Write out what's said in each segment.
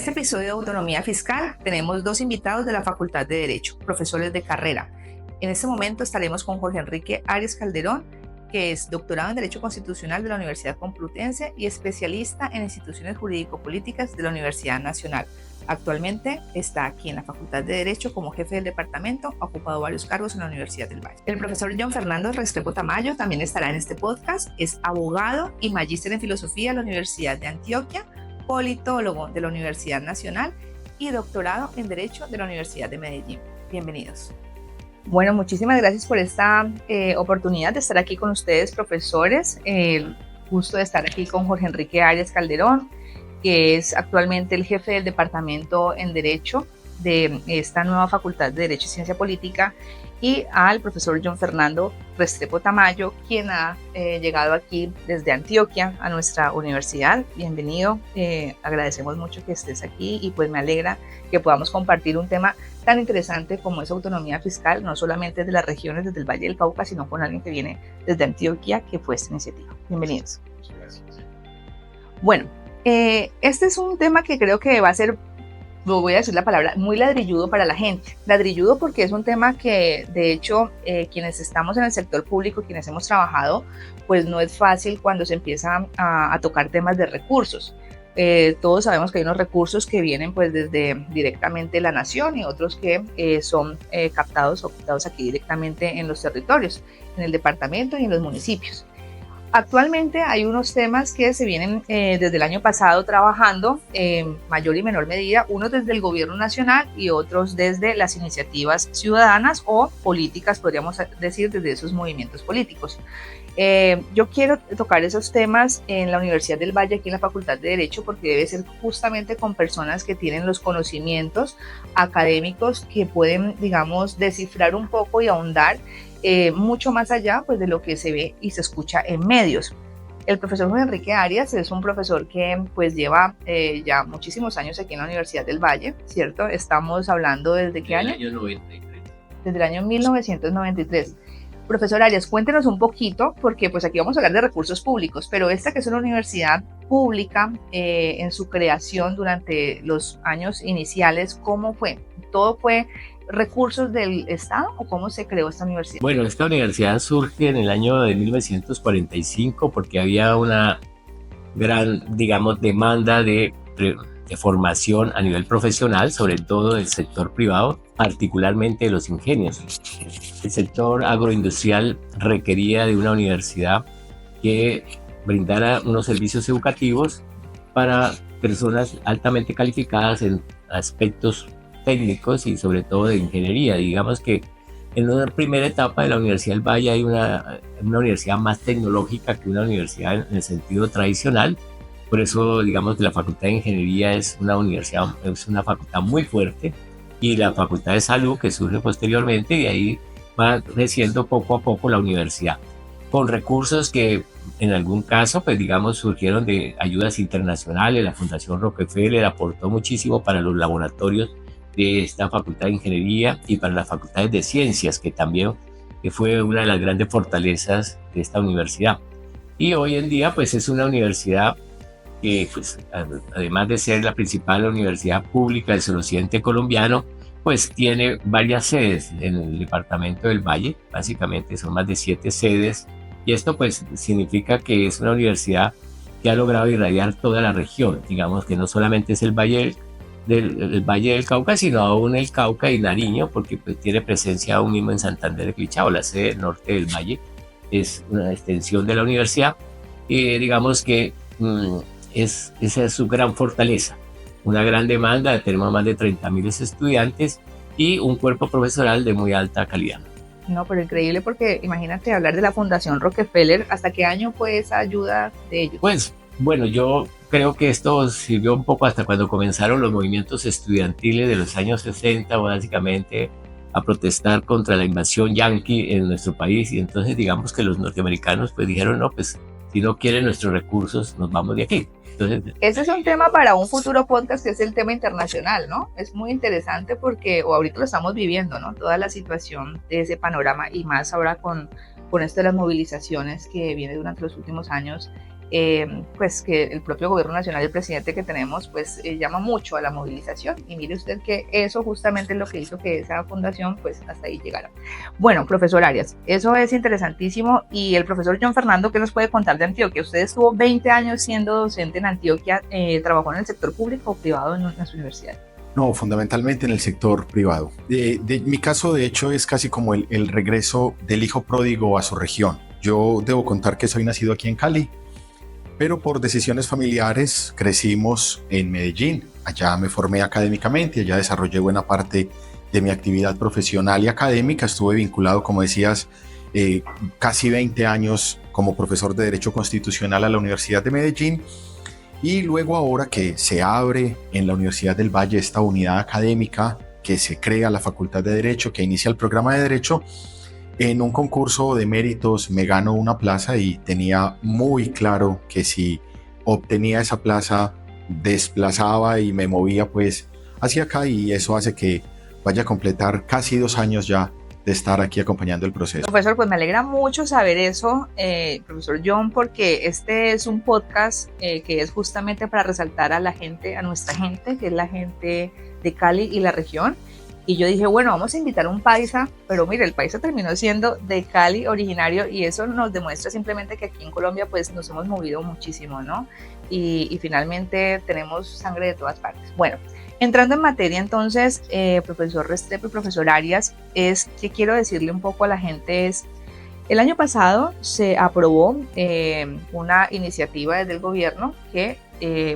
este episodio de Autonomía Fiscal tenemos dos invitados de la Facultad de Derecho, profesores de carrera. En este momento estaremos con Jorge Enrique Arias Calderón, que es doctorado en Derecho Constitucional de la Universidad Complutense y especialista en instituciones jurídico-políticas de la Universidad Nacional. Actualmente está aquí en la Facultad de Derecho como jefe del departamento, ha ocupado varios cargos en la Universidad del Valle. El profesor John Fernando Restrepo Tamayo también estará en este podcast, es abogado y magíster en filosofía de la Universidad de Antioquia, politólogo de la Universidad Nacional y doctorado en Derecho de la Universidad de Medellín. Bienvenidos. Bueno, muchísimas gracias por esta oportunidad de estar aquí con ustedes, profesores. El gusto de estar aquí con Jorge Enrique Arias Calderón, que es actualmente el jefe del departamento en Derecho de esta nueva Facultad de Derecho y Ciencia Política, y al profesor John Fernando Restrepo Tamayo, quien ha llegado aquí desde Antioquia a nuestra universidad. Bienvenido, agradecemos mucho que estés aquí y pues me alegra que podamos compartir un tema tan interesante como es autonomía fiscal, no solamente de las regiones desde el Valle del Cauca, sino con alguien que viene desde Antioquia, que fue esta iniciativa. Bienvenidos. Muchas gracias. Bueno, este es un tema que creo que va a ser, lo voy a decir la palabra, muy ladrilludo para la gente. Ladrilludo porque es un tema que, de hecho, quienes estamos en el sector público, quienes hemos trabajado, pues no es fácil cuando se empieza a tocar temas de recursos. Todos sabemos que hay unos recursos que vienen pues desde directamente la nación y otros que son captados aquí directamente en los territorios, en el departamento y en los municipios. Actualmente hay unos temas que se vienen desde el año pasado trabajando en mayor y menor medida, unos desde el gobierno nacional y otros desde las iniciativas ciudadanas o políticas, podríamos decir, desde esos movimientos políticos. Yo quiero tocar esos temas en la Universidad del Valle, aquí en la Facultad de Derecho, porque debe ser justamente con personas que tienen los conocimientos académicos que pueden, digamos, descifrar un poco y ahondar mucho más allá pues, de lo que se ve y se escucha en medios. El profesor Jorge Enrique Arias es un profesor que pues lleva ya muchísimos años aquí en la Universidad del Valle, ¿cierto? Estamos hablando ¿desde qué año? Desde el año 93. Desde el año 1993. Profesor Arias, cuéntenos un poquito, porque pues aquí vamos a hablar de recursos públicos, pero esta que es una universidad pública en su creación durante los años iniciales, ¿cómo fue? ¿Todo fue recursos del Estado o cómo se creó esta universidad? Bueno, esta universidad surge en el año de 1945 porque había una gran, digamos, demanda de formación a nivel profesional, sobre todo del sector privado, particularmente de los ingenios. El sector agroindustrial requería de una universidad que brindara unos servicios educativos para personas altamente calificadas en aspectos técnicos y sobre todo de ingeniería. Digamos que en una primera etapa de la Universidad del Valle hay una universidad más tecnológica que una universidad en el sentido tradicional. Por eso, digamos, la Facultad de Ingeniería es una facultad muy fuerte, y la Facultad de Salud, que surge posteriormente, y ahí va creciendo poco a poco la universidad, con recursos que en algún caso, pues digamos, surgieron de ayudas internacionales. La Fundación Rockefeller aportó muchísimo para los laboratorios de esta Facultad de Ingeniería y para las facultades de Ciencias, que también fue una de las grandes fortalezas de esta universidad. Y hoy en día, pues es una universidad que, pues, además de ser la principal universidad pública del suroccidente colombiano, pues tiene varias sedes en el departamento del Valle. Básicamente son más de 7 sedes, y esto pues significa que es una universidad que ha logrado irradiar toda la región. Digamos que no solamente es el Valle del Cauca, sino aún el Cauca y Nariño, porque pues tiene presencia aún mismo en Santander de Quilichao. La sede norte del Valle es una extensión de la universidad, y digamos que esa es su gran fortaleza, una gran demanda. Tenemos más de 30.000 estudiantes y un cuerpo profesoral de muy alta calidad. No, pero increíble, porque imagínate hablar de la Fundación Rockefeller. ¿Hasta qué año fue esa ayuda de ellos? Pues bueno, yo creo que esto sirvió un poco hasta cuando comenzaron los movimientos estudiantiles de los años 60, básicamente a protestar contra la invasión yanqui en nuestro país, y entonces digamos que los norteamericanos pues dijeron, no, pues si no quieren nuestros recursos, nos vamos de aquí. Entonces, ese es un tema para un futuro podcast, que es el tema internacional, ¿no? Es muy interesante porque, o ahorita lo estamos viviendo, ¿no? Toda la situación de ese panorama, y más ahora con esto de las movilizaciones que viene durante los últimos años pues que el propio gobierno nacional y el presidente que tenemos pues llama mucho a la movilización, y mire usted que eso justamente es lo que hizo que esa fundación pues hasta ahí llegara. Bueno, profesor Arias, eso es interesantísimo. Y el profesor John Fernando, ¿qué nos puede contar de Antioquia? Usted estuvo 20 años siendo docente en Antioquia, ¿trabajó en el sector público o privado en las universidades? No, fundamentalmente en el sector privado. Mi caso, de hecho, es casi como el regreso del hijo pródigo a su región. Yo debo contar que soy nacido aquí en Cali, pero por decisiones familiares crecimos en Medellín. Allá me formé académicamente, allá desarrollé buena parte de mi actividad profesional y académica. Estuve vinculado, como decías, casi 20 años como profesor de Derecho Constitucional a la Universidad de Medellín. Y luego, ahora que se abre en la Universidad del Valle esta unidad académica, que se crea la Facultad de Derecho, que inicia el programa de Derecho, en un concurso de méritos me gano una plaza y tenía muy claro que si obtenía esa plaza desplazaba y me movía pues hacia acá, y eso hace que vaya a completar casi 2 años ya de estar aquí acompañando el proceso. Profesor, pues me alegra mucho saber eso, profesor John, porque este es un podcast que es justamente para resaltar a la gente, a nuestra gente, que es la gente de Cali y la región. Y yo dije, bueno, vamos a invitar a un paisa, pero mire, el paisa terminó siendo de Cali originario, y eso nos demuestra simplemente que aquí en Colombia pues nos hemos movido muchísimo, ¿no? Y finalmente tenemos sangre de todas partes. Bueno, entrando en materia entonces, profesor Restrepo y profesor Arias, es que quiero decirle un poco a la gente es, el año pasado se aprobó una iniciativa desde el gobierno que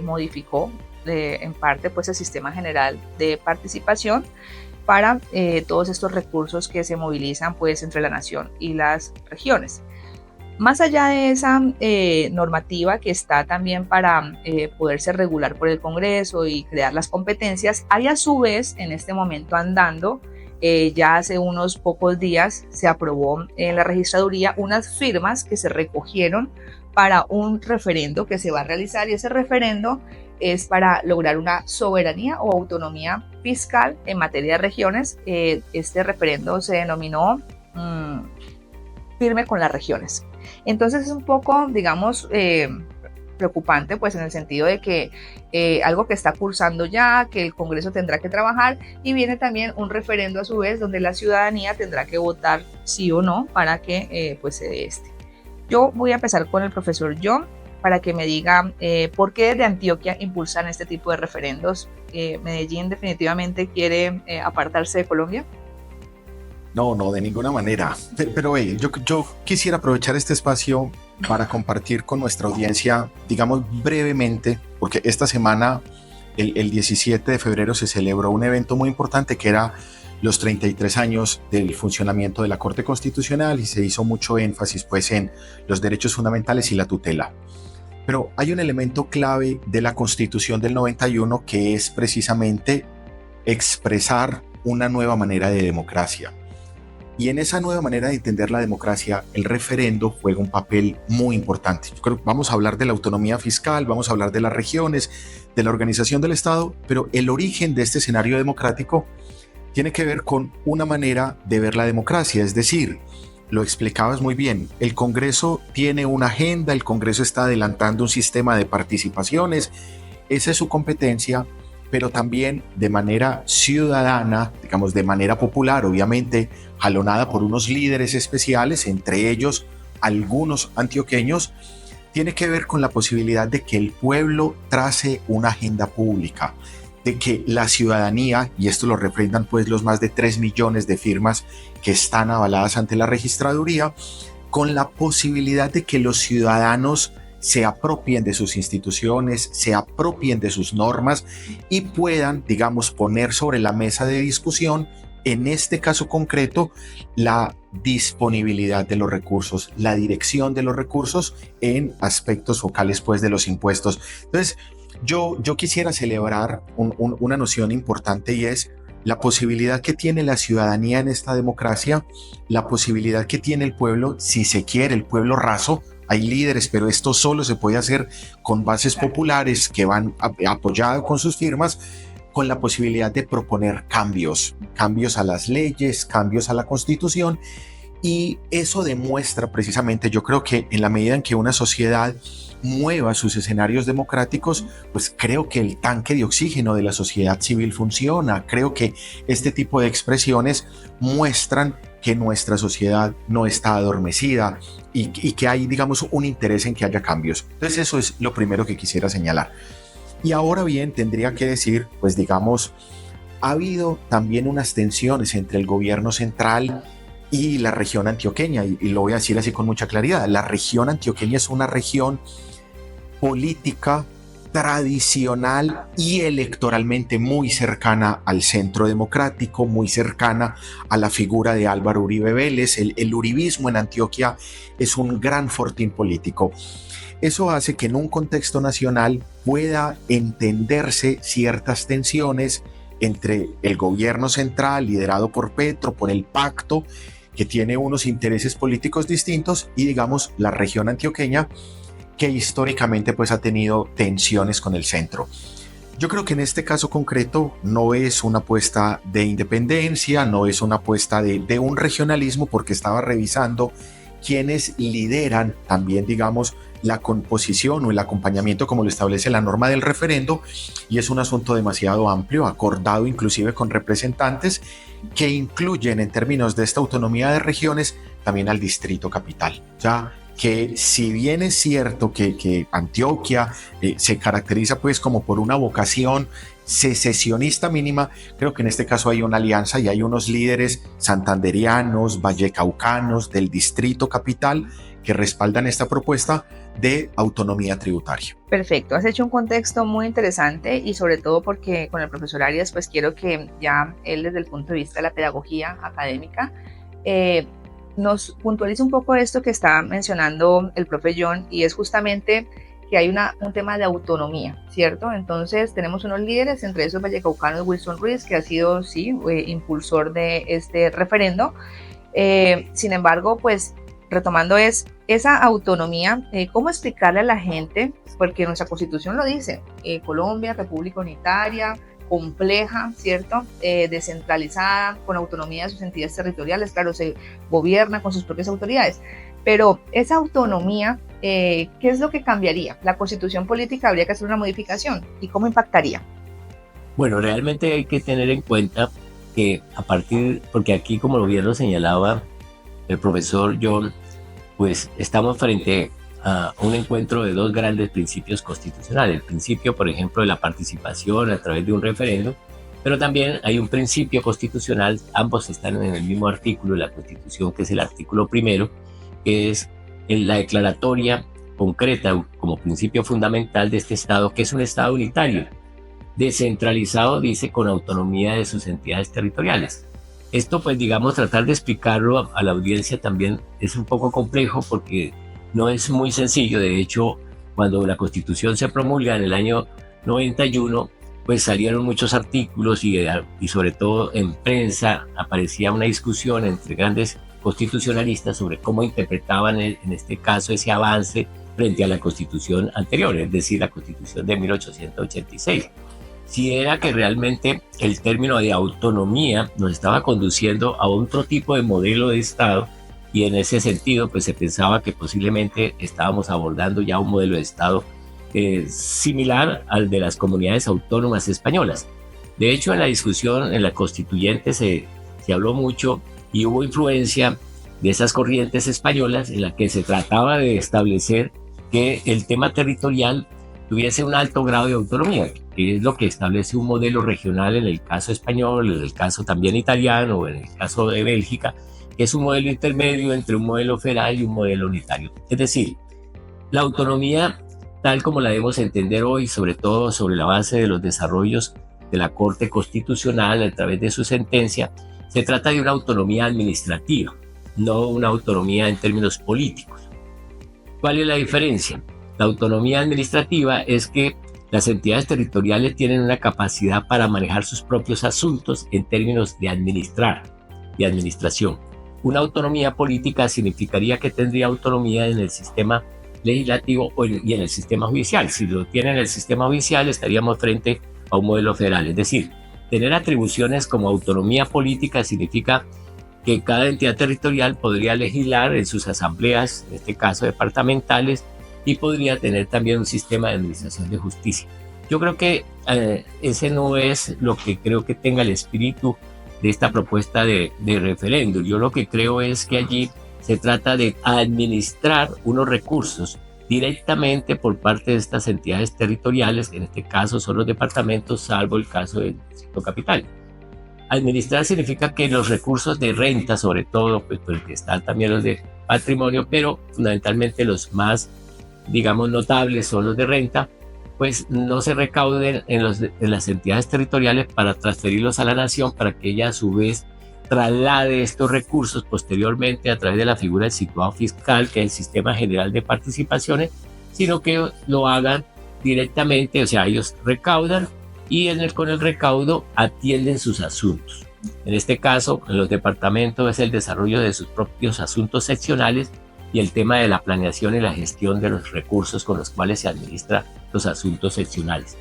modificó en parte pues el sistema general de participación para todos estos recursos que se movilizan pues entre la nación y las regiones. Más allá de esa normativa que está también para poderse regular por el Congreso y crear las competencias, hay a su vez en este momento andando, ya hace unos pocos días se aprobó en la registraduría unas firmas que se recogieron para un referendo que se va a realizar, y ese referendo es para lograr una soberanía o autonomía fiscal en materia de regiones. Este referendo se denominó Firme con las regiones. Entonces es un poco, digamos, preocupante, pues en el sentido de que algo que está cursando ya, que el Congreso tendrá que trabajar, y viene también un referendo a su vez donde la ciudadanía tendrá que votar sí o no para que pues se dé este. Yo voy a empezar con el profesor John para que me diga por qué desde Antioquia impulsan este tipo de referendos. ¿Medellín definitivamente quiere apartarse de Colombia? No, de ninguna manera. Pero yo quisiera aprovechar este espacio para compartir con nuestra audiencia, digamos brevemente, porque esta semana, el 17 de febrero, se celebró un evento muy importante que era los 33 años del funcionamiento de la Corte Constitucional, y se hizo mucho énfasis pues en los derechos fundamentales y la tutela. Pero hay un elemento clave de la Constitución del 91 que es precisamente expresar una nueva manera de democracia. Y en esa nueva manera de entender la democracia, el referendo juega un papel muy importante. Yo creo que vamos a hablar de la autonomía fiscal, vamos a hablar de las regiones, de la organización del Estado, pero el origen de este escenario democrático tiene que ver con una manera de ver la democracia, es decir, lo explicabas muy bien, el Congreso tiene una agenda, el Congreso está adelantando un sistema de participaciones, esa es su competencia, pero también de manera ciudadana, digamos de manera popular, obviamente jalonada por unos líderes especiales, entre ellos algunos antioqueños, tiene que ver con la posibilidad de que el pueblo trace una agenda pública, de que la ciudadanía, y esto lo refrendan pues los más de 3 millones de firmas que están avaladas ante la registraduría, con la posibilidad de que los ciudadanos se apropien de sus instituciones, se apropien de sus normas y puedan, digamos, poner sobre la mesa de discusión, en este caso concreto, la disponibilidad de los recursos, la dirección de los recursos en aspectos focales pues de los impuestos. Entonces, yo quisiera celebrar una noción importante, y es la posibilidad que tiene la ciudadanía en esta democracia, la posibilidad que tiene el pueblo, si se quiere, el pueblo raso. Hay líderes, pero esto solo se puede hacer con bases populares que van apoyadas con sus firmas, con la posibilidad de proponer cambios a las leyes, cambios a la Constitución, Y eso demuestra precisamente, yo creo que en la medida en que una sociedad mueva sus escenarios democráticos, pues creo que el tanque de oxígeno de la sociedad civil funciona. Creo que este tipo de expresiones muestran que nuestra sociedad no está adormecida y que hay, digamos, un interés en que haya cambios. Entonces eso es lo primero que quisiera señalar. Y ahora bien, tendría que decir, pues digamos, ha habido también unas tensiones entre el gobierno central y la región antioqueña, y lo voy a decir así con mucha claridad. La región antioqueña es una región política, tradicional y electoralmente muy cercana al centro democrático, muy cercana a la figura de Álvaro Uribe Vélez. El uribismo en Antioquia es un gran fortín político. Eso hace que en un contexto nacional pueda entenderse ciertas tensiones entre el gobierno central liderado por Petro, por el pacto, que tiene unos intereses políticos distintos, y digamos la región antioqueña, que históricamente pues ha tenido tensiones con el centro. Yo creo que en este caso concreto no es una apuesta de independencia, no es una apuesta de un regionalismo, porque estaba revisando quienes lideran también, digamos, la composición o el acompañamiento como lo establece la norma del referendo, y es un asunto demasiado amplio, acordado inclusive con representantes que incluyen en términos de esta autonomía de regiones también al distrito capital. O sea, que si bien es cierto que Antioquia se caracteriza pues como por una vocación secesionista mínima, creo que en este caso hay una alianza y hay unos líderes santanderianos, vallecaucanos del distrito capital que respaldan esta propuesta de autonomía tributaria. Perfecto, has hecho un contexto muy interesante, y sobre todo porque con el profesor Arias pues quiero que ya él, desde el punto de vista de la pedagogía académica, nos puntualice un poco esto que está mencionando el profe John, y es justamente que hay un tema de autonomía, ¿cierto? Entonces tenemos unos líderes, entre esos vallecaucanos Wilson Ruiz, que ha sido, sí, impulsor de este referendo. Sin embargo, pues retomando esa autonomía, ¿cómo explicarle a la gente? Porque nuestra Constitución lo dice, Colombia, República Unitaria, compleja, ¿cierto? Descentralizada, con autonomía de sus entidades territoriales, claro, se gobierna con sus propias autoridades, pero esa autonomía, ¿qué es lo que cambiaría? La Constitución política, habría que hacer una modificación, ¿y cómo impactaría? Bueno, realmente hay que tener en cuenta que porque aquí, como lo bien lo señalaba el profesor John, pues estamos frente a un encuentro de dos grandes principios constitucionales. El principio, por ejemplo, de la participación a través de un referendo, pero también hay un principio constitucional, ambos están en el mismo artículo de la Constitución, que es el artículo primero, que es la declaratoria concreta como principio fundamental de este Estado, que es un Estado unitario, descentralizado, dice, con autonomía de sus entidades territoriales. Esto, pues digamos, tratar de explicarlo a la audiencia también es un poco complejo, porque no es muy sencillo. De hecho, cuando la Constitución se promulga en el año 91, pues salieron muchos artículos y sobre todo en prensa aparecía una discusión entre grandes constitucionalistas sobre cómo interpretaban en este caso ese avance frente a la Constitución anterior, es decir, la Constitución de 1886. Si era que realmente el término de autonomía nos estaba conduciendo a otro tipo de modelo de Estado, y en ese sentido pues se pensaba que posiblemente estábamos abordando ya un modelo de Estado similar al de las comunidades autónomas españolas. De hecho, en la discusión en la constituyente se habló mucho y hubo influencia de esas corrientes españolas en la que se trataba de establecer que el tema territorial tuviese un alto grado de autonomía, que es lo que establece un modelo regional en el caso español, en el caso también italiano, o en el caso de Bélgica, que es un modelo intermedio entre un modelo federal y un modelo unitario. Es decir, la autonomía, tal como la debemos entender hoy, sobre todo sobre la base de los desarrollos de la Corte Constitucional a través de su sentencia, se trata de una autonomía administrativa, no una autonomía en términos políticos. ¿Cuál es la diferencia? La autonomía administrativa es que las entidades territoriales tienen una capacidad para manejar sus propios asuntos en términos de administrar, de administración. Una autonomía política significaría que tendría autonomía en el sistema legislativo y en el sistema judicial. Si lo tiene en el sistema judicial, estaríamos frente a un modelo federal. Es decir, tener atribuciones como autonomía política significa que cada entidad territorial podría legislar en sus asambleas, en este caso departamentales, y podría tener también un sistema de administración de justicia. Yo creo que ese no es lo que creo que tenga el espíritu de esta propuesta de referéndum. Yo lo que creo es que allí se trata de administrar unos recursos directamente por parte de estas entidades territoriales, que en este caso son los departamentos, salvo el caso del Distrito Capital. Administrar significa que los recursos de renta, sobre todo, pues porque están también los de patrimonio, pero fundamentalmente los más, digamos, notables son los de renta, pues no se recauden en las entidades territoriales para transferirlos a la nación, para que ella a su vez traslade estos recursos posteriormente a través de la figura del situado fiscal, que es el Sistema General de Participaciones, sino que lo hagan directamente, o sea, ellos recaudan y con el recaudo atienden sus asuntos. En este caso, en los departamentos es el desarrollo de sus propios asuntos seccionales y el tema de la planeación y la gestión de los recursos con los cuales se administran los asuntos seccionales.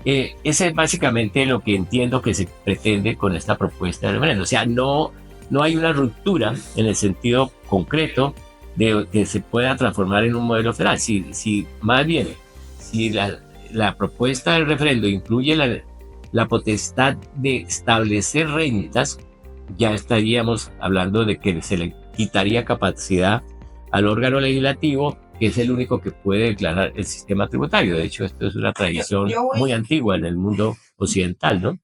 Ese es básicamente lo que entiendo que se pretende con esta propuesta de referéndum. O sea, no hay una ruptura en el sentido concreto de que se pueda transformar en un modelo federal. Si más bien, si la propuesta del referéndum incluye la potestad de establecer rentas, ya estaríamos hablando de que se le quitaría capacidad al órgano legislativo, que es el único que puede declarar el sistema tributario. De hecho, esto es una tradición muy antigua en el mundo occidental, ¿no?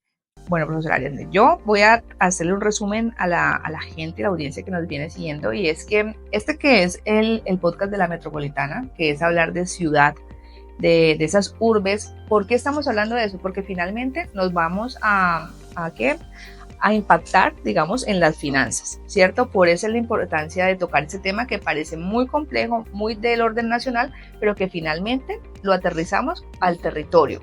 Bueno, profesor Arias, yo voy a hacerle un resumen a la gente y la audiencia que nos viene siguiendo, y es que que es el podcast de la Metropolitana, que es hablar de ciudad, de esas urbes. ¿Por qué estamos hablando de eso? Porque finalmente nos vamos a impactar, digamos, en las finanzas, ¿cierto? Por eso es la importancia de tocar ese tema que parece muy complejo, muy del orden nacional, pero que finalmente lo aterrizamos al territorio.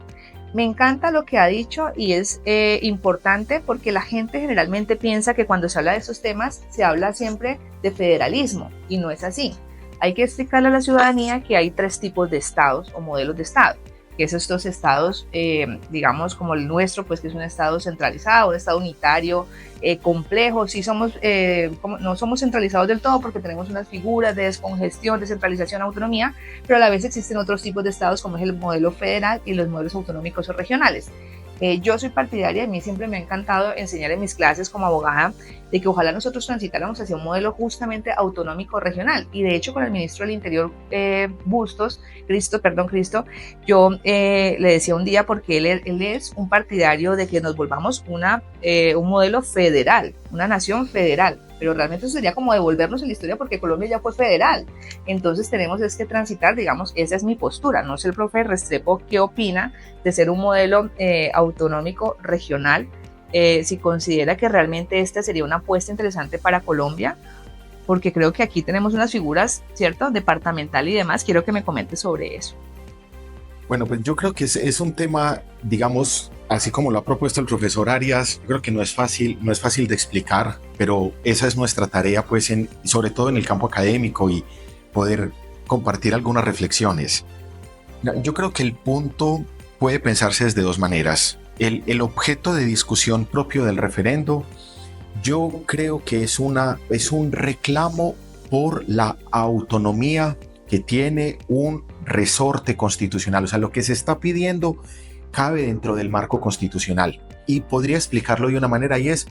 Me encanta lo que ha dicho y es importante porque la gente generalmente piensa que cuando se habla de estos temas se habla siempre de federalismo y no es así. Hay que explicarle a la ciudadanía que hay 3 tipos de estados o modelos de estado, que es estos estados, digamos, como el nuestro, pues que es un estado centralizado, un estado unitario, complejo. Sí no somos centralizados del todo porque tenemos unas figuras de descongestión, descentralización, autonomía, pero a la vez existen otros tipos de estados como es el modelo federal y los modelos autonómicos o regionales. Yo soy partidaria, a mí siempre me ha encantado enseñar en mis clases como abogada de que ojalá nosotros transitáramos hacia un modelo justamente autonómico regional, y de hecho con el ministro del Interior Cristo, yo le decía un día, porque él es un partidario de que nos volvamos un modelo federal, una nación federal, pero realmente eso sería como devolvernos en la historia porque Colombia ya fue federal. Entonces tenemos que transitar, digamos, esa es mi postura. No sé el profe Restrepo qué opina de ser un modelo autonómico regional, si considera que realmente esta sería una apuesta interesante para Colombia, porque creo que aquí tenemos unas figuras, ¿cierto?, departamental y demás. Quiero que me comente sobre eso. Bueno, pues yo creo que es un tema, digamos, así como lo ha propuesto el profesor Arias. Yo creo que no es fácil de explicar, pero esa es nuestra tarea, pues, sobre todo en el campo académico, y poder compartir algunas reflexiones. Yo creo que el punto puede pensarse desde 2 maneras. El objeto de discusión propio del referendo, yo creo que es un reclamo por la autonomía que tiene un resorte constitucional. O sea, lo que se está pidiendo cabe dentro del marco constitucional, y podría explicarlo de una manera, y es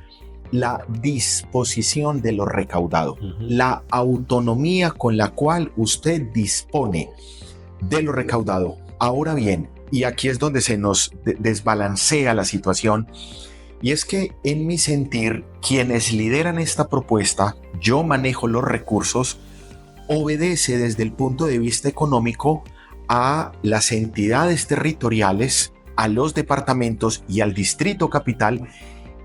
la disposición de lo recaudado, la autonomía con la cual usted dispone de lo recaudado. Ahora bien, y aquí es donde se nos desbalancea la situación, y es que en mi sentir, quienes lideran esta propuesta, yo manejo los recursos, obedece desde el punto de vista económico a las entidades territoriales, a los departamentos y al Distrito Capital,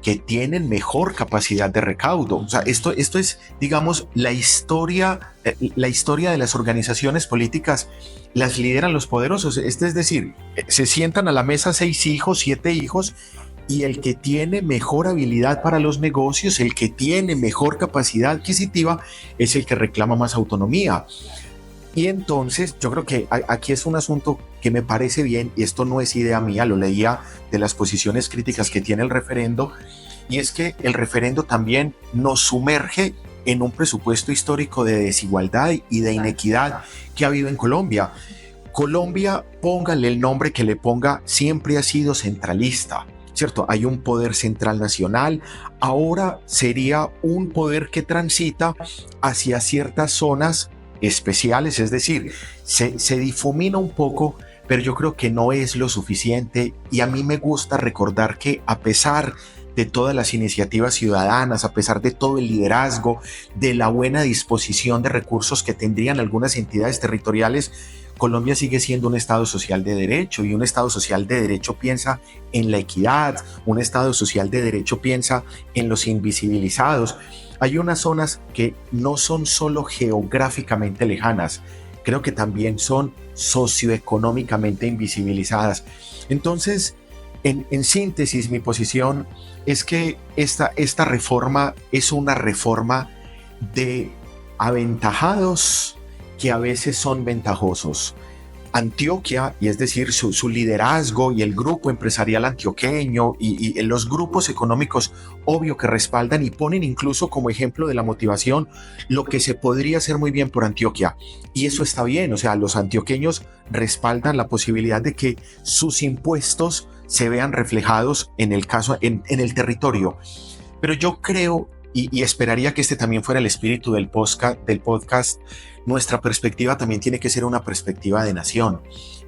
que tienen mejor capacidad de recaudo. O sea, esto es, digamos, la historia de las organizaciones políticas. Las lideran los poderosos. Es decir, se sientan a la mesa 6 hijos, 7 hijos, y el que tiene mejor habilidad para los negocios, el que tiene mejor capacidad adquisitiva, es el que reclama más autonomía. Y entonces yo creo que aquí es un asunto que me parece bien, y esto no es idea mía, lo leía de las posiciones críticas que tiene el referendo, y es que el referendo también nos sumerge en un presupuesto histórico de desigualdad y de inequidad que ha habido en Colombia. Colombia, póngale el nombre que le ponga, siempre ha sido centralista, ¿cierto? Hay un poder central nacional, ahora sería un poder que transita hacia ciertas zonas especiales, es decir, se difumina un poco, pero yo creo que no es lo suficiente, y a mí me gusta recordar que a pesar de todas las iniciativas ciudadanas, a pesar de todo el liderazgo, de la buena disposición de recursos que tendrían algunas entidades territoriales, Colombia sigue siendo un Estado social de derecho, y un Estado social de derecho piensa en la equidad, un Estado social de derecho piensa en los invisibilizados. Hay unas zonas que no son solo geográficamente lejanas, creo que también son socioeconómicamente invisibilizadas. Entonces, en síntesis, mi posición es que esta reforma es una reforma de aventajados que a veces son ventajosos. Antioquia, y es decir, su liderazgo y el grupo empresarial antioqueño y los grupos económicos, obvio que respaldan y ponen incluso como ejemplo de la motivación lo que se podría hacer muy bien por Antioquia. Y eso está bien, o sea, los antioqueños respaldan la posibilidad de que sus impuestos se vean reflejados en el territorio. Pero yo creo y esperaría que este también fuera el espíritu del podcast, nuestra perspectiva también tiene que ser una perspectiva de nación,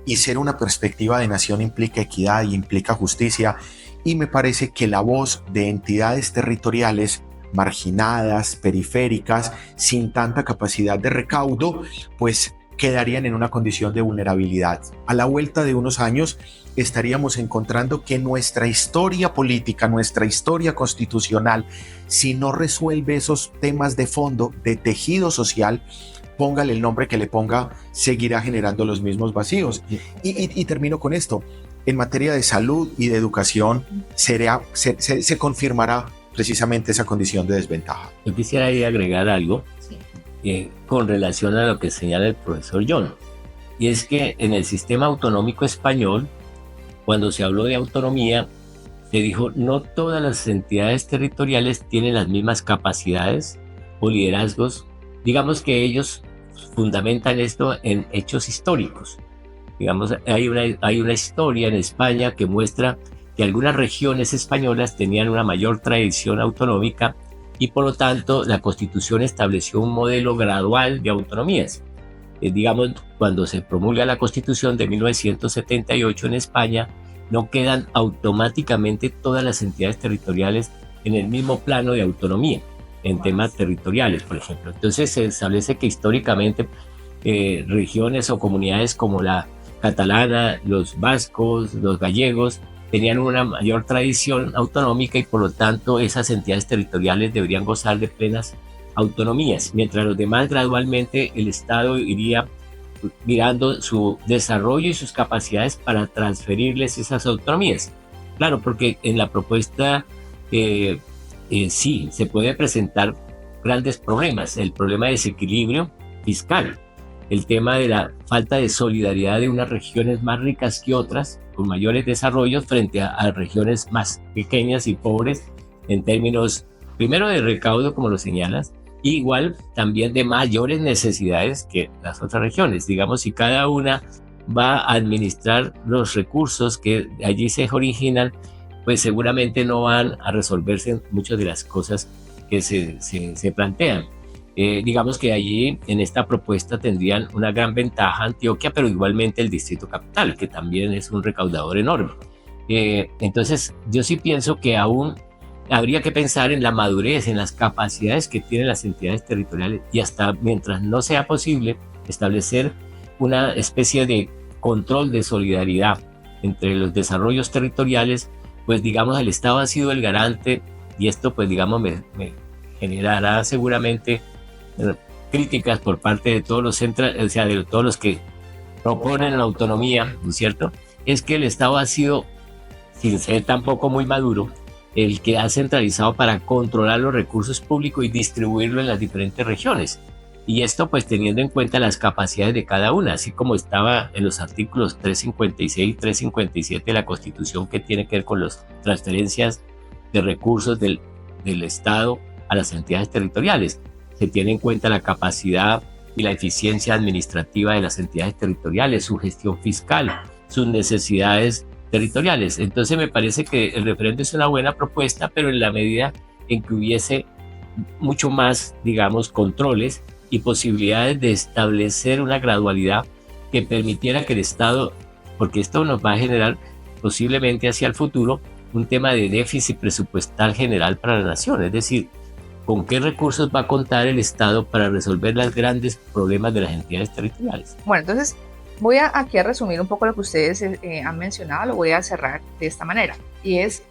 y ser una perspectiva de nación implica equidad y implica justicia, y me parece que la voz de entidades territoriales marginadas, periféricas, sin tanta capacidad de recaudo, pues quedarían en una condición de vulnerabilidad. A la vuelta de unos años estaríamos encontrando que nuestra historia política, nuestra historia constitucional, si no resuelve esos temas de fondo, de tejido social, póngale el nombre que le ponga, seguirá generando los mismos vacíos. Y termino con esto. En materia de salud y de educación, se confirmará precisamente esa condición de desventaja. Yo quisiera ahí agregar algo con relación a lo que señala el profesor John, y es que en el sistema autonómico español, cuando se habló de autonomía, se dijo no todas las entidades territoriales tienen las mismas capacidades o liderazgos. Digamos que ellos fundamentan esto en hechos históricos. Digamos, hay una historia en España que muestra que algunas regiones españolas tenían una mayor tradición autonómica y por lo tanto la Constitución estableció un modelo gradual de autonomías. Digamos, cuando se promulga la Constitución de 1978 en España, no quedan automáticamente todas las entidades territoriales en el mismo plano de autonomía, en temas territoriales, por ejemplo. Entonces se establece que históricamente regiones o comunidades como la catalana, los vascos, los gallegos, tenían una mayor tradición autonómica y por lo tanto esas entidades territoriales deberían gozar de plenas autonomías, mientras los demás gradualmente el Estado iría mirando su desarrollo y sus capacidades para transferirles esas autonomías. Claro, porque en la propuesta sí, se puede presentar grandes problemas, el problema de desequilibrio fiscal, el tema de la falta de solidaridad de unas regiones más ricas que otras, con mayores desarrollos frente a regiones más pequeñas y pobres en términos, primero de recaudo, como lo señalas, y igual también de mayores necesidades que las otras regiones. Digamos, si cada una va a administrar los recursos que allí se originan, pues seguramente no van a resolverse muchas de las cosas que se plantean. Digamos que allí en esta propuesta tendrían una gran ventaja Antioquia, pero igualmente el Distrito Capital, que también es un recaudador enorme. Entonces yo sí pienso que aún habría que pensar en la madurez, en las capacidades que tienen las entidades territoriales, y hasta mientras no sea posible establecer una especie de control de solidaridad entre los desarrollos territoriales, pues digamos el Estado ha sido el garante, y esto pues digamos me generará seguramente críticas por parte de todos los de todos los que proponen la autonomía, ¿no es cierto? Es que el Estado ha sido, sin ser tampoco muy maduro, el que ha centralizado para controlar los recursos públicos y distribuirlo en las diferentes regiones. Y esto pues teniendo en cuenta las capacidades de cada una, así como estaba en los artículos 356 y 357 de la Constitución, que tiene que ver con las transferencias de recursos del Estado a las entidades territoriales. Se tiene en cuenta la capacidad y la eficiencia administrativa de las entidades territoriales, su gestión fiscal, sus necesidades territoriales. Entonces me parece que el referendo es una buena propuesta, pero en la medida en que hubiese mucho más, digamos, controles y posibilidades de establecer una gradualidad que permitiera que el Estado, porque esto nos va a generar posiblemente hacia el futuro un tema de déficit presupuestal general para la nación, es decir, ¿con qué recursos va a contar el Estado para resolver los grandes problemas de las entidades territoriales? Bueno, entonces voy aquí a resumir un poco lo que ustedes han mencionado, lo voy a cerrar de esta manera. Y es,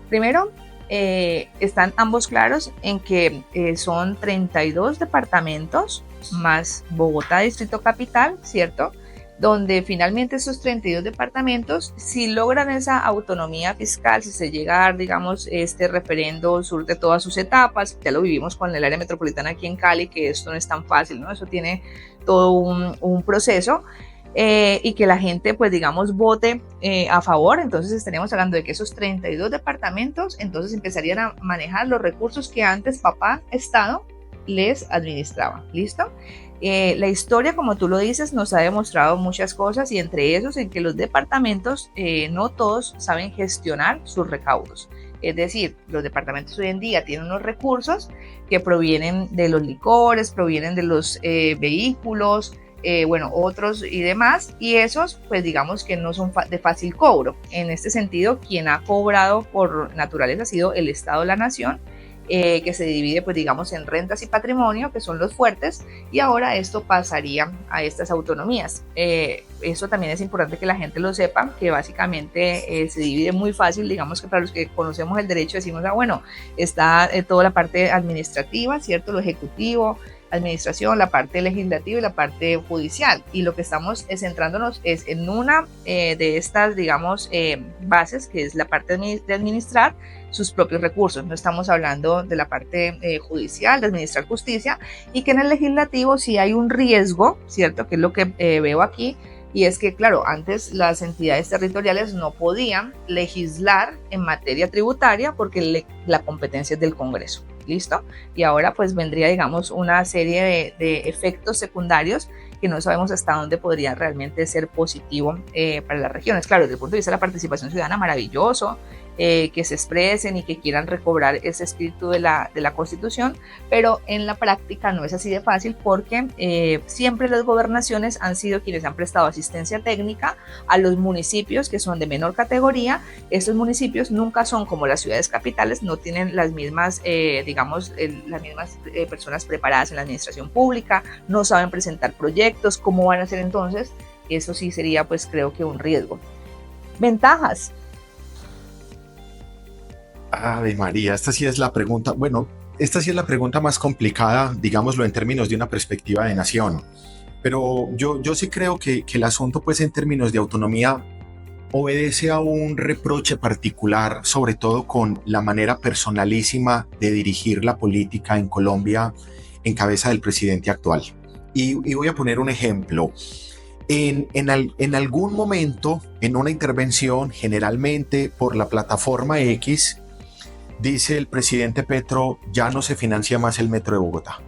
primero, están ambos claros en que son 32 departamentos más Bogotá Distrito Capital, ¿cierto? Donde finalmente esos 32 departamentos, si logran esa autonomía fiscal, si se llega a dar, digamos, este referendo surte todas sus etapas, ya lo vivimos con el área metropolitana aquí en Cali, que esto no es tan fácil, ¿no? Eso tiene todo un proceso, y que la gente, pues digamos, vote a favor. Entonces estaríamos hablando de que esos 32 departamentos entonces empezarían a manejar los recursos que antes papá Estado les administraba. ¿Listo? La historia, como tú lo dices, nos ha demostrado muchas cosas, y entre esos en que los departamentos no todos saben gestionar sus recaudos. Es decir, los departamentos hoy en día tienen unos recursos que provienen de los licores, provienen de los vehículos, bueno, otros y demás, y esos pues digamos que no son de fácil cobro. En este sentido, quien ha cobrado por naturaleza ha sido el Estado, la nación, que se divide pues digamos en rentas y patrimonio, que son los fuertes, y ahora esto pasaría a estas autonomías. Eso también es importante que la gente lo sepa, que básicamente se divide muy fácil. Digamos que para los que conocemos el derecho decimos, bueno, está toda la parte administrativa, ¿cierto? Lo ejecutivo, administración, la parte legislativa y la parte judicial, y lo que estamos centrándonos es en una de estas, digamos, bases, que es la parte de administrar sus propios recursos. No estamos hablando de la parte judicial, de administrar justicia, y que en el legislativo sí hay un riesgo, ¿cierto? Que es lo que veo aquí, y es que, claro, antes las entidades territoriales no podían legislar en materia tributaria porque la competencia es del Congreso. ¿Listo? Y ahora pues vendría, digamos, una serie de efectos secundarios que no sabemos hasta dónde podría realmente ser positivo para las regiones. Claro, desde el punto de vista de la participación ciudadana, maravilloso, que se expresen y que quieran recobrar ese espíritu de la Constitución, pero en la práctica no es así de fácil, porque siempre las gobernaciones han sido quienes han prestado asistencia técnica a los municipios que son de menor categoría. Estos municipios nunca son como las ciudades capitales, no tienen las mismas, las mismas personas preparadas en la administración pública, no saben presentar proyectos. ¿Cómo van a hacer entonces? Eso sí sería, pues creo que un riesgo. Ventajas. Ave María, esta sí es la pregunta, bueno, esta sí es la pregunta más complicada, digámoslo en términos de una perspectiva de nación, pero yo sí creo que el asunto, pues en términos de autonomía, obedece a un reproche particular, sobre todo con la manera personalísima de dirigir la política en Colombia en cabeza del presidente actual. Y voy a poner un ejemplo. En algún momento, en una intervención, generalmente por la plataforma X, dice el presidente Petro, ya no se financia más el Metro de Bogotá.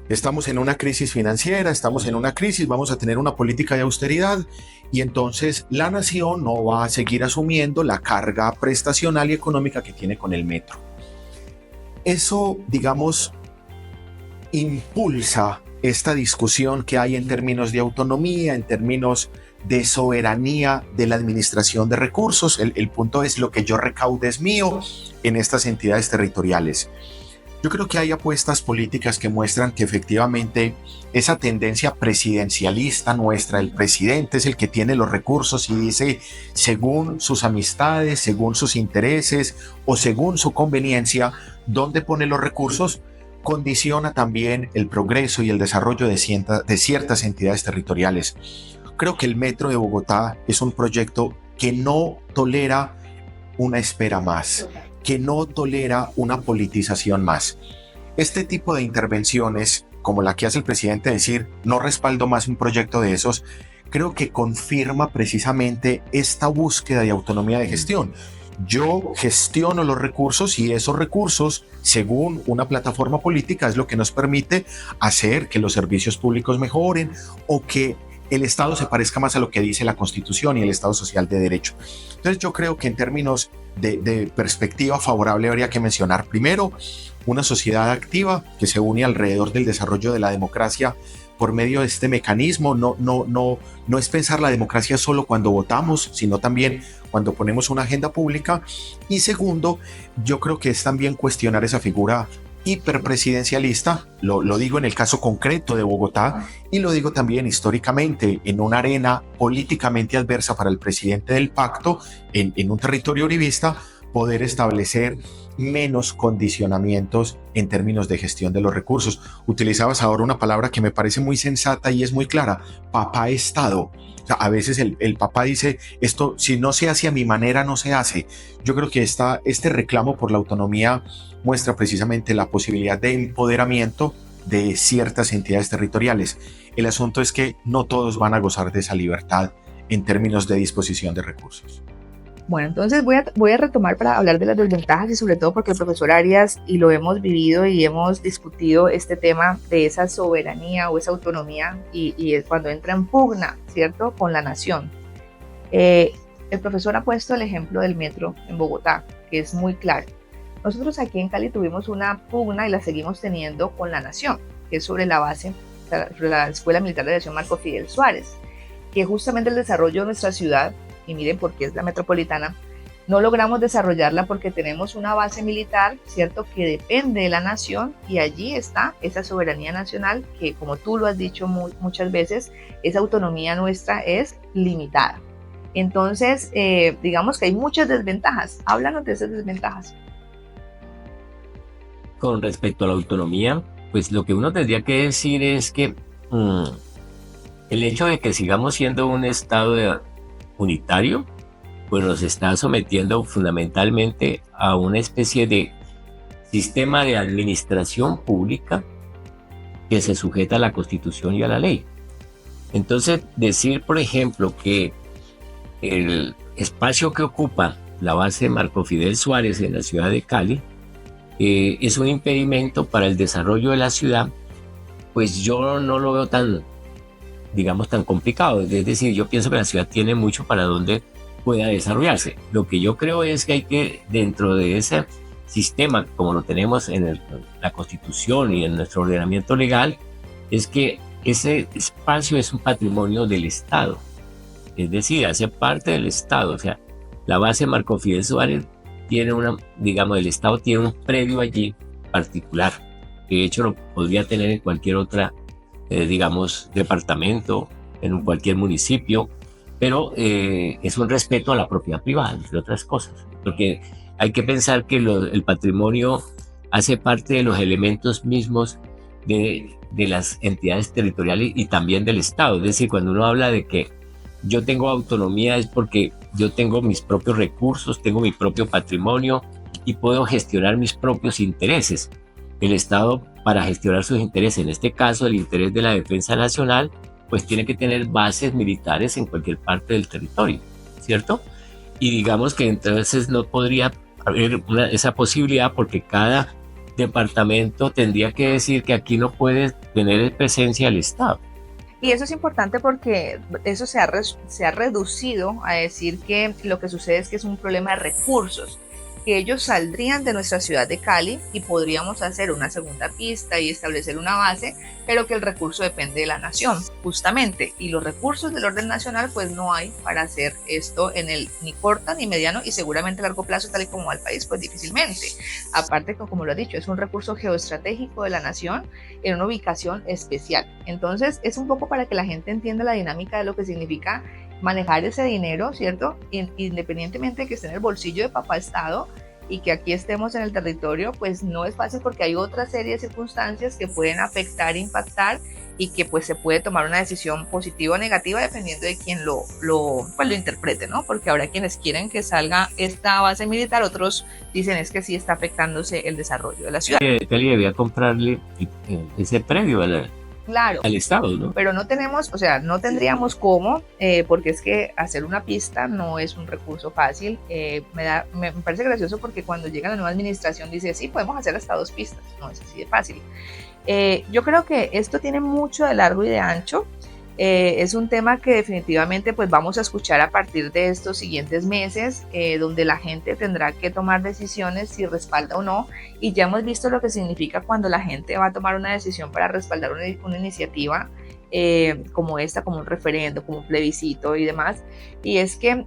Estamos en una crisis financiera, estamos en una crisis, vamos a tener una política de austeridad, y entonces la nación no va a seguir asumiendo la carga prestacional y económica que tiene con el metro. Eso, digamos, impulsa esta discusión que hay en términos de autonomía, en términos de soberanía de la administración de recursos. El punto es, lo que yo recaude es mío en estas entidades territoriales. Yo creo que hay apuestas políticas que muestran que efectivamente esa tendencia presidencialista nuestra, el presidente es el que tiene los recursos y dice, según sus amistades, según sus intereses o según su conveniencia, dónde pone los recursos, condiciona también el progreso y el desarrollo de ciertas entidades territoriales. Creo que el Metro de Bogotá es un proyecto que no tolera una espera más, que no tolera una politización más. Este tipo de intervenciones, como la que hace el presidente, decir, no respaldo más un proyecto de esos, creo que confirma precisamente esta búsqueda de autonomía de gestión. yo gestiono los recursos y esos recursos, según una plataforma política, es lo que nos permite hacer que los servicios públicos mejoren o que el Estado se parezca más a lo que dice la Constitución y el Estado social de derecho. Entonces yo creo que en términos de perspectiva favorable habría que mencionar primero una sociedad activa que se une alrededor del desarrollo de la democracia por medio de este mecanismo. No es pensar la democracia solo cuando votamos, sino también cuando ponemos una agenda pública. Y segundo, yo creo que es también cuestionar esa figura hiperpresidencialista, lo digo en el caso concreto de Bogotá y lo digo también históricamente en una arena políticamente adversa para el presidente del pacto, en un territorio uribista, poder establecer menos condicionamientos en términos de gestión de los recursos. Utilizabas ahora una palabra que me parece muy sensata y es muy clara: papá Estado. O sea, a veces el papá dice, esto si no se hace a mi manera no se hace. Yo creo que este reclamo por la autonomía muestra precisamente la posibilidad de empoderamiento de ciertas entidades territoriales. El asunto es que no todos van a gozar de esa libertad en términos de disposición de recursos. Bueno, entonces voy a retomar para hablar de las desventajas y sobre todo porque el profesor Arias, y lo hemos vivido y hemos discutido este tema de esa soberanía o esa autonomía y es cuando entra en pugna, ¿cierto?, con la nación. El profesor ha puesto el ejemplo del metro en Bogotá, que es muy claro. Nosotros aquí en Cali tuvimos una pugna y la seguimos teniendo con la nación, que es sobre la base, sobre la Escuela Militar de Aviación Marco Fidel Suárez, que justamente el desarrollo de nuestra ciudad, y miren por qué es la metropolitana, no logramos desarrollarla porque tenemos una base militar, ¿cierto?, que depende de la nación, y allí está esa soberanía nacional que, como tú lo has dicho muchas veces, esa autonomía nuestra es limitada. Entonces, digamos que hay muchas desventajas. Háblanos de esas desventajas. Con respecto a la autonomía, pues lo que uno tendría que decir es que el hecho de que sigamos siendo un Estado unitario, pues nos está sometiendo fundamentalmente a una especie de sistema de administración pública que se sujeta a la Constitución y a la ley. Entonces, decir, por ejemplo, que el espacio que ocupa la base Marco Fidel Suárez en la ciudad de Cali es un impedimento para el desarrollo de la ciudad, pues yo no lo veo tan, digamos, tan complicado. Es decir, yo pienso que la ciudad tiene mucho para donde pueda desarrollarse. Lo que yo creo es que hay que, dentro de ese sistema, como lo tenemos en la Constitución y en nuestro ordenamiento legal, es que ese espacio es un patrimonio del Estado. Es decir, hace parte del Estado. O sea, la base Marco Fidel Suárez tiene el Estado tiene un predio allí particular, que de hecho lo podría tener en cualquier otra, departamento, en cualquier municipio, pero es un respeto a la propiedad privada, entre otras cosas, porque hay que pensar que el patrimonio hace parte de los elementos mismos de las entidades territoriales y también del Estado. Es decir, cuando uno habla de que yo tengo autonomía es porque yo tengo mis propios recursos, tengo mi propio patrimonio y puedo gestionar mis propios intereses. El Estado, para gestionar sus intereses, en este caso el interés de la defensa nacional, pues tiene que tener bases militares en cualquier parte del territorio, ¿cierto? Y digamos que entonces no podría haber esa posibilidad porque cada departamento tendría que decir que aquí no puede tener presencia el Estado. Y eso es importante porque eso se ha reducido a decir que lo que sucede es que es un problema de recursos, que ellos saldrían de nuestra ciudad de Cali y podríamos hacer una segunda pista y establecer una base, pero que el recurso depende de la nación, justamente, y los recursos del orden nacional pues no hay para hacer esto en el ni corto ni mediano y seguramente a largo plazo, tal y como va el país, pues difícilmente. Aparte, como lo he dicho, es un recurso geoestratégico de la nación en una ubicación especial. Entonces es un poco para que la gente entienda la dinámica de lo que significa manejar ese dinero, ¿cierto? Independientemente de que esté en el bolsillo de papá Estado y que aquí estemos en el territorio, pues no es fácil porque hay otra serie de circunstancias que pueden afectar, impactar y que pues se puede tomar una decisión positiva o negativa dependiendo de quién lo interprete, ¿no? Porque habrá quienes quieren que salga esta base militar, otros dicen es que sí está afectándose el desarrollo de la ciudad. Cali debía comprarle ese predio Claro, al Estado, ¿no? pero no tenemos, o sea, no tendríamos cómo, porque es que hacer una pista no es un recurso fácil. Me parece gracioso porque cuando llega la nueva administración dice, sí, podemos hacer hasta 2 pistas, no es así de fácil. Yo creo que esto tiene mucho de largo y de ancho. Es un tema que definitivamente pues vamos a escuchar a partir de estos siguientes meses, donde la gente tendrá que tomar decisiones si respalda o no, y ya hemos visto lo que significa cuando la gente va a tomar una decisión para respaldar una iniciativa como esta, como un referendo, como un plebiscito y demás, y es que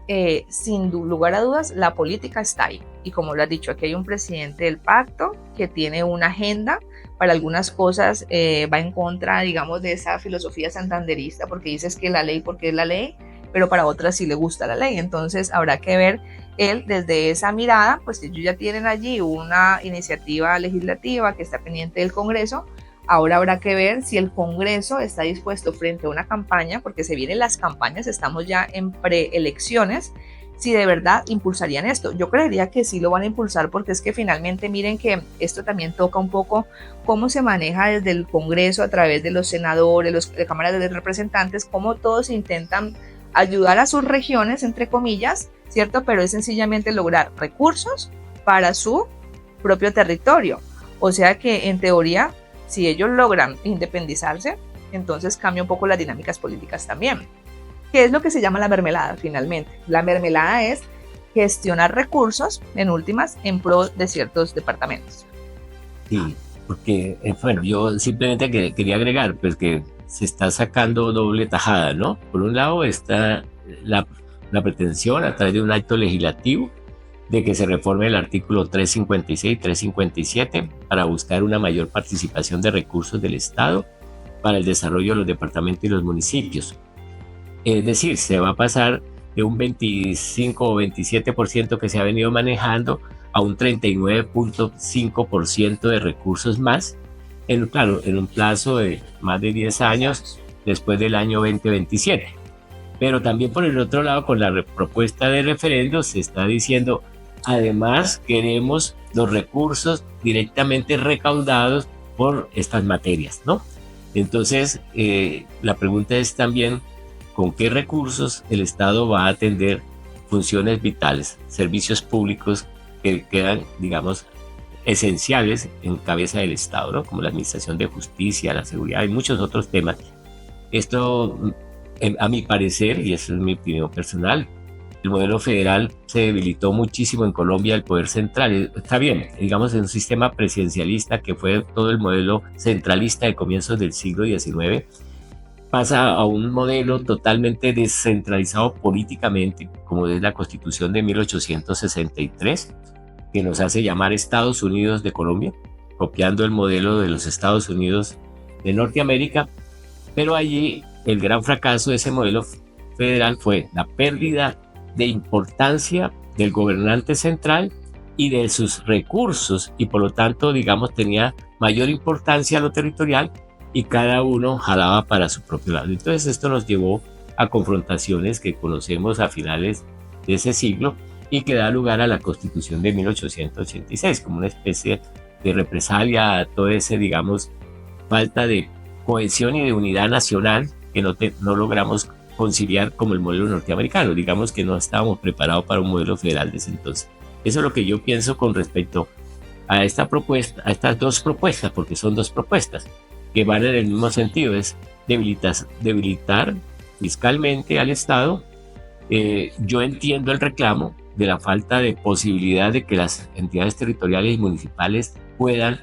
sin lugar a dudas la política está ahí, y como lo has dicho, aquí hay un presidente del pacto que tiene una agenda. Para algunas cosas va en contra, digamos, de esa filosofía santanderista, porque dices que la ley porque es la ley, pero para otras sí le gusta la ley. Entonces habrá que ver él desde esa mirada, pues ellos ya tienen allí una iniciativa legislativa que está pendiente del Congreso. Ahora habrá que ver si el Congreso está dispuesto frente a una campaña, porque se vienen las campañas, estamos ya en preelecciones, si de verdad impulsarían esto. Yo creería que sí lo van a impulsar, porque es que finalmente miren que esto también toca un poco cómo se maneja desde el Congreso a través de los senadores, de cámaras de representantes, cómo todos intentan ayudar a sus regiones, entre comillas, ¿cierto? Pero es sencillamente lograr recursos para su propio territorio. O sea que en teoría, si ellos logran independizarse, entonces cambia un poco las dinámicas políticas también. ¿Qué es lo que se llama la mermelada finalmente? La mermelada es gestionar recursos, en últimas, en pro de ciertos departamentos. Sí, porque, bueno, yo simplemente quería agregar, pues que se está sacando doble tajada, ¿no? Por un lado está la pretensión a través de un acto legislativo de que se reforme el artículo 356, 357 para buscar una mayor participación de recursos del Estado para el desarrollo de los departamentos y los municipios. Es decir, se va a pasar de un 25 o 27% que se ha venido manejando a un 39.5% de recursos más, claro, en un plazo de más de 10 años después del año 2027. Pero también por el otro lado, con la propuesta de referendo se está diciendo, además queremos los recursos directamente recaudados por estas materias, ¿no? Entonces, la pregunta es también, ¿con qué recursos el Estado va a atender funciones vitales, servicios públicos que quedan, digamos, esenciales en cabeza del Estado, ¿no? Como la administración de justicia, la seguridad y muchos otros temas? Esto, a mi parecer, y eso es mi opinión personal, el modelo federal se debilitó muchísimo en Colombia, el poder central. Está bien, digamos, en un sistema presidencialista que fue todo el modelo centralista de comienzos del siglo XIX, pasa a un modelo totalmente descentralizado políticamente, como es la Constitución de 1863, que nos hace llamar Estados Unidos de Colombia, copiando el modelo de los Estados Unidos de Norteamérica, pero allí el gran fracaso de ese modelo federal fue la pérdida de importancia del gobernante central y de sus recursos, y por lo tanto, digamos, tenía mayor importancia lo territorial y cada uno jalaba para su propio lado. Entonces esto nos llevó a confrontaciones que conocemos a finales de ese siglo y que da lugar a la Constitución de 1886 como una especie de represalia a todo ese, digamos, falta de cohesión y de unidad nacional que no logramos conciliar como el modelo norteamericano. Digamos que no estábamos preparados para un modelo federal de ese entonces. Eso es lo que yo pienso con respecto a esta propuesta, a estas dos propuestas, porque son dos propuestas que van en el mismo sentido, es debilitar fiscalmente al Estado. Yo entiendo el reclamo de la falta de posibilidad de que las entidades territoriales y municipales puedan,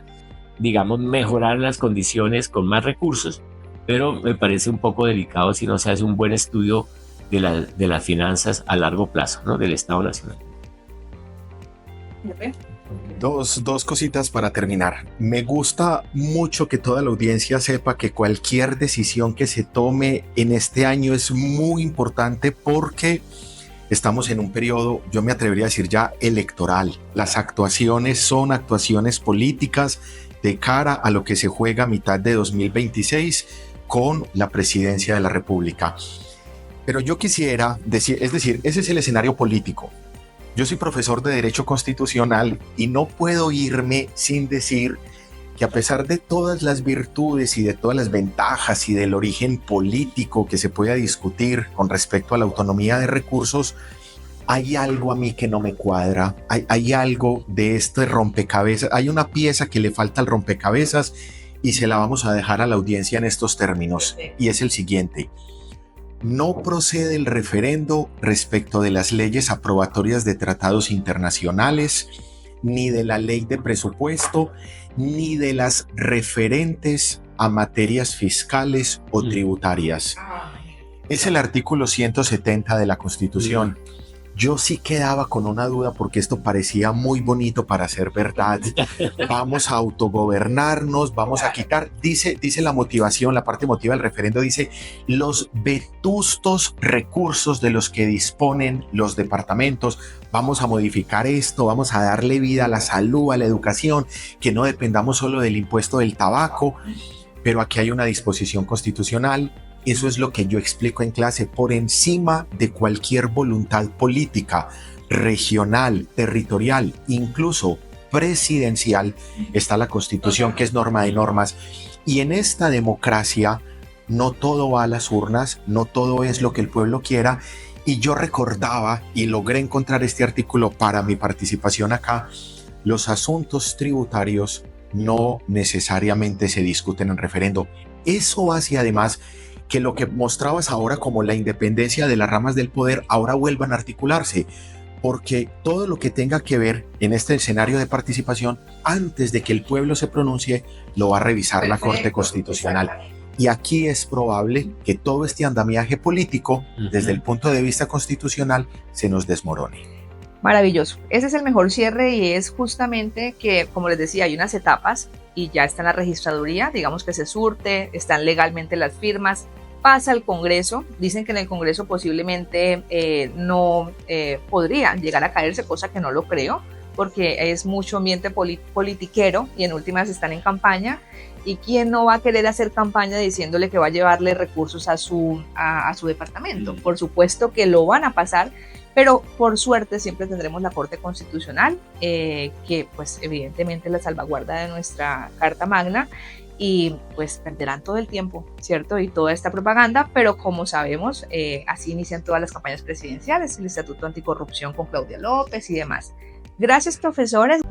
digamos, mejorar las condiciones con más recursos, pero me parece un poco delicado si no se hace un buen estudio de las finanzas a largo plazo, ¿no?, del Estado Nacional. Dos cositas para terminar. Me gusta mucho que toda la audiencia sepa que cualquier decisión que se tome en este año es muy importante porque estamos en un periodo, yo me atrevería a decir ya, electoral. Las actuaciones son actuaciones políticas de cara a lo que se juega a mitad de 2026 con la presidencia de la República. Pero yo quisiera decir, es decir, ese es el escenario político. Yo soy profesor de Derecho Constitucional y no puedo irme sin decir que a pesar de todas las virtudes y de todas las ventajas y del origen político que se pueda discutir con respecto a la autonomía de recursos, hay algo a mí que no me cuadra, hay algo de este rompecabezas, hay una pieza que le falta al rompecabezas y se la vamos a dejar a la audiencia en estos términos, y es el siguiente: no procede el referendo respecto de las leyes aprobatorias de tratados internacionales, ni de la ley de presupuesto, ni de las referentes a materias fiscales o tributarias. Es el artículo 170 de la Constitución. Yo sí quedaba con una duda porque esto parecía muy bonito para ser verdad. Vamos a autogobernarnos, vamos a quitar, dice la motivación, la parte emotiva del referendo dice: los vetustos recursos de los que disponen los departamentos, vamos a modificar esto, vamos a darle vida a la salud, a la educación, que no dependamos solo del impuesto del tabaco. Pero aquí hay una disposición constitucional. Eso es lo que yo explico en clase: por encima de cualquier voluntad política, regional, territorial, incluso presidencial, está la Constitución, que es norma de normas. Y en esta democracia no todo va a las urnas, no todo es lo que el pueblo quiera. Y yo recordaba y logré encontrar este artículo para mi participación acá: los asuntos tributarios no necesariamente se discuten en referendo. Eso hace además que lo que mostrabas ahora como la independencia de las ramas del poder ahora vuelvan a articularse, porque todo lo que tenga que ver en este escenario de participación, antes de que el pueblo se pronuncie, lo va a revisar la Corte Constitucional. Y aquí es probable que todo este andamiaje político, desde el punto de vista constitucional, se nos desmorone. Maravilloso. Ese es el mejor cierre, y es justamente que, como les decía, hay unas etapas y ya está en la registraduría, digamos que se surte, están legalmente las firmas, pasa al Congreso. Dicen que en el Congreso posiblemente no podría llegar a caerse, cosa que no lo creo, porque es mucho ambiente politiquero y en últimas están en campaña. ¿Y quién no va a querer hacer campaña diciéndole que va a llevarle recursos a su departamento? Por supuesto que lo van a pasar, pero por suerte siempre tendremos la Corte Constitucional, que pues evidentemente es la salvaguarda de nuestra Carta Magna, y pues perderán todo el tiempo, ¿cierto? Y toda esta propaganda, pero como sabemos, así inician todas las campañas presidenciales, el Estatuto Anticorrupción con Claudia López y demás. Gracias, profesores.